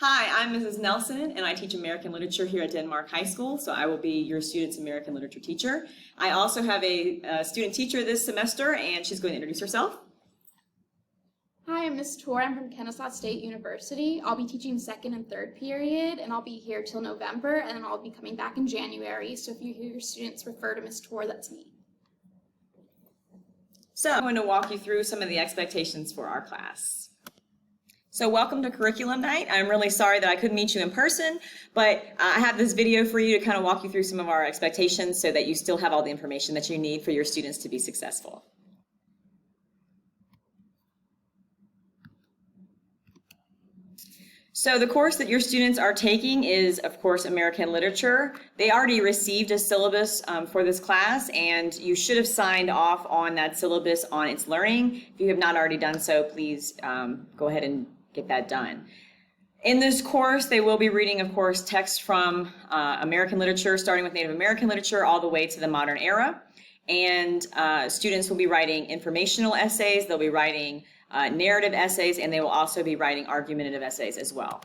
Hi, I'm Mrs. Nelson, and I teach American Literature here at Denmark High School, so I will be your student's American Literature teacher. I also have a student teacher this semester, and she's going to introduce herself. Hi, I'm Miss Tor. I'm from Kennesaw State University. I'll be teaching second and third period, and I'll be here till November, and then I'll be coming back in January. So if you hear your students refer to Miss Tor, that's me. So I'm going to walk you through some of the expectations for our class. So welcome to Curriculum Night. I'm really sorry that I couldn't meet you in person, but I have this video for you to kind of walk you through some of our expectations so that you still have all the information that you need for your students to be successful. So the course that your students are taking is, of course, American Literature. They already received a syllabus for this class, and you should have signed off on that syllabus on its learning. If you have not already done so, please go ahead and get that done. In this course, they will be reading, of course, text from American literature, starting with Native American literature all the way to the modern era. And students will be writing informational essays, they'll be writing narrative essays, and they will also be writing argumentative essays as well.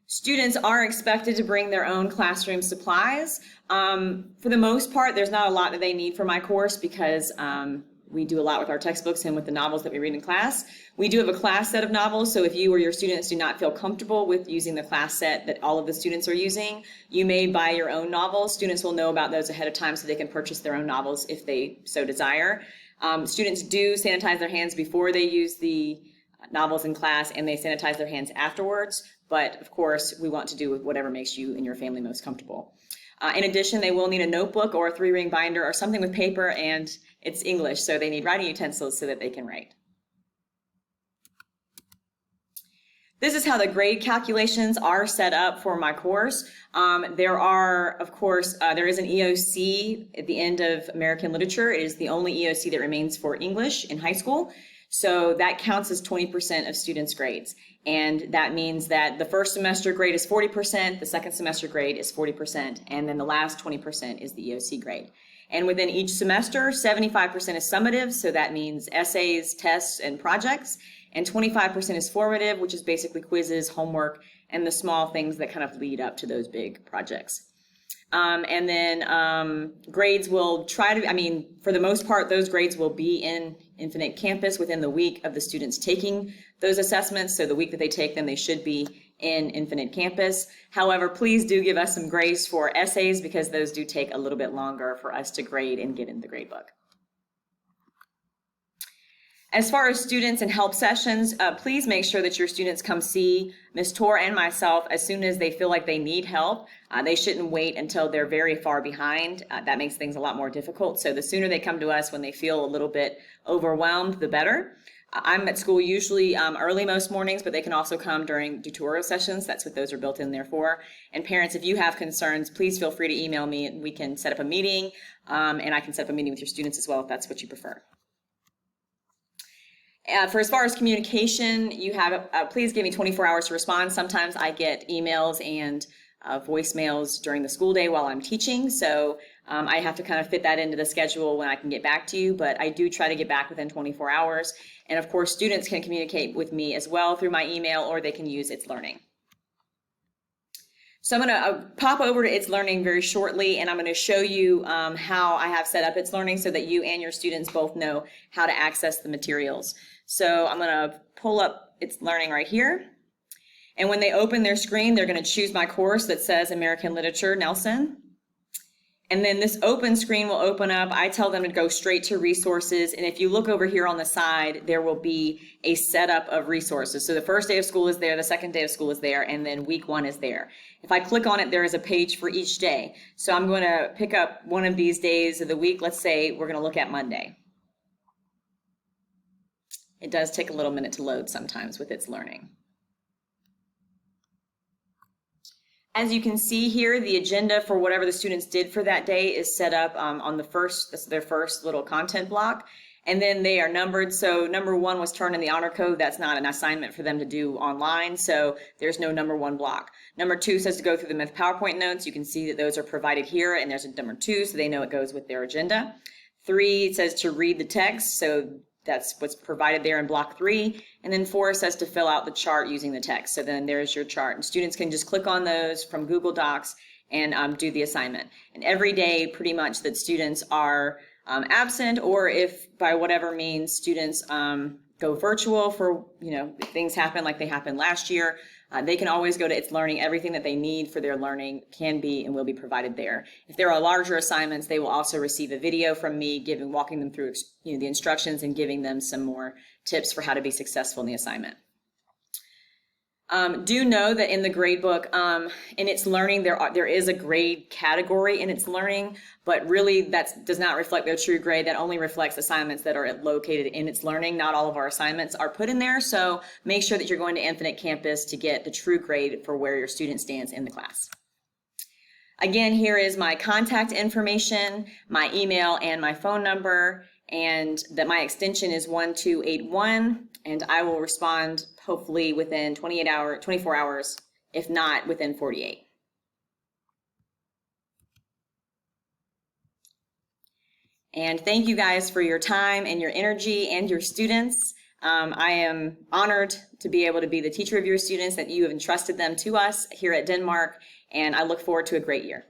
Students are expected to bring their own classroom supplies. For the most part, there's not a lot that they need for my course because we do a lot with our textbooks and with the novels that we read in class. We do have a class set of novels, so if you or your students do not feel comfortable with using the class set that all of the students are using, you may buy your own novels. Students will know about those ahead of time so they can purchase their own novels if they so desire. Students do sanitize their hands before they use the novels in class, and they sanitize their hands afterwards, but of course we want to do with whatever makes you and your family most comfortable. In addition, they will need a notebook or a 3-ring binder or something with paper, and it's English, so they need writing utensils so that they can write. This is how the grade calculations are set up for my course. There are, of course, there is an EOC at the end of American Literature. It is the only EOC that remains for English in high school. So that counts as 20% of students' grades. And that means that the first semester grade is 40%, the second semester grade is 40%, and then the last 20% is the EOC grade. And within each semester, 75% is summative, so that means essays, tests, and projects, and 25% is formative, which is basically quizzes, homework, and the small things that kind of lead up to those big projects. And then grades will try to, for the most part, those grades will be in Infinite Campus within the week of the students taking those assessments. So the week that they take them, they should be in Infinite Campus. However, please do give us some grace for essays because those do take a little bit longer for us to grade and get in the grade book. As far as students and help sessions, please make sure that your students come see Ms. Tor and myself as soon as they feel like they need help. They shouldn't wait until they're very far behind. That makes things a lot more difficult. So the sooner they come to us when they feel a little bit overwhelmed, the better. I'm at school usually early most mornings, but they can also come during tutorial sessions. That's what those are built in there for. And parents, if you have concerns, please feel free to email me and we can set up a meeting, and I can set up a meeting with your students as well if that's what you prefer. For as far as communication, you have, please give me 24 hours to respond. Sometimes I get emails and voicemails during the school day while I'm teaching, so I have to kind of fit that into the schedule when I can get back to you, but I do try to get back within 24 hours. And of course, students can communicate with me as well through my email, or they can use It's Learning. So I'm going to pop over to It's Learning very shortly, and I'm going to show you how I have set up It's Learning so that you and your students both know how to access the materials. So I'm going to pull up It's Learning right here. And when they open their screen, they're going to choose my course that says American Literature, Nelson. And then this open screen will open up. I tell them to go straight to resources. And if you look over here on the side, there will be a setup of resources. So the first day of school is there, the second day of school is there, and then week 1 is there. If I click on it, there is a page for each day. So I'm going to pick up one of these days of the week. Let's say we're going to look at Monday. It does take a little minute to load sometimes with It's Learning. As you can see here, the agenda for whatever the students did for that day is set up on their first little content block. And then they are numbered. So number 1 was turned in the honor code. That's not an assignment for them to do online. So there's no number 1 block. Number 2 says to go through the Myth PowerPoint notes. You can see that those are provided here, and there's a number 2, so they know it goes with their agenda. 3 says to read the text. So that's what's provided there in block 3. And then 4 says to fill out the chart using the text. So then there's your chart. And students can just click on those from Google Docs and do the assignment. And every day, pretty much, that students are absent, or if by whatever means students go virtual for, if things happen like they happened last year, they can always go to It's Learning. Everything that they need for their learning can be and will be provided there. If there are larger assignments, they will also receive a video from me walking them through the instructions and giving them some more tips for how to be successful in the assignment. Do know that in the gradebook, in It's Learning, there is a grade category in It's Learning, but really that does not reflect their true grade. That only reflects assignments that are located in It's Learning. Not all of our assignments are put in there, so make sure that you're going to Infinite Campus to get the true grade for where your student stands in the class. Again, here is my contact information, my email, and my phone number, and that my extension is 1281, and I will respond hopefully within 24 hours, if not within 48. And thank you guys for your time and your energy and your students. I am honored to be able to be the teacher of your students, that you have entrusted them to us here at Denmark, and I look forward to a great year.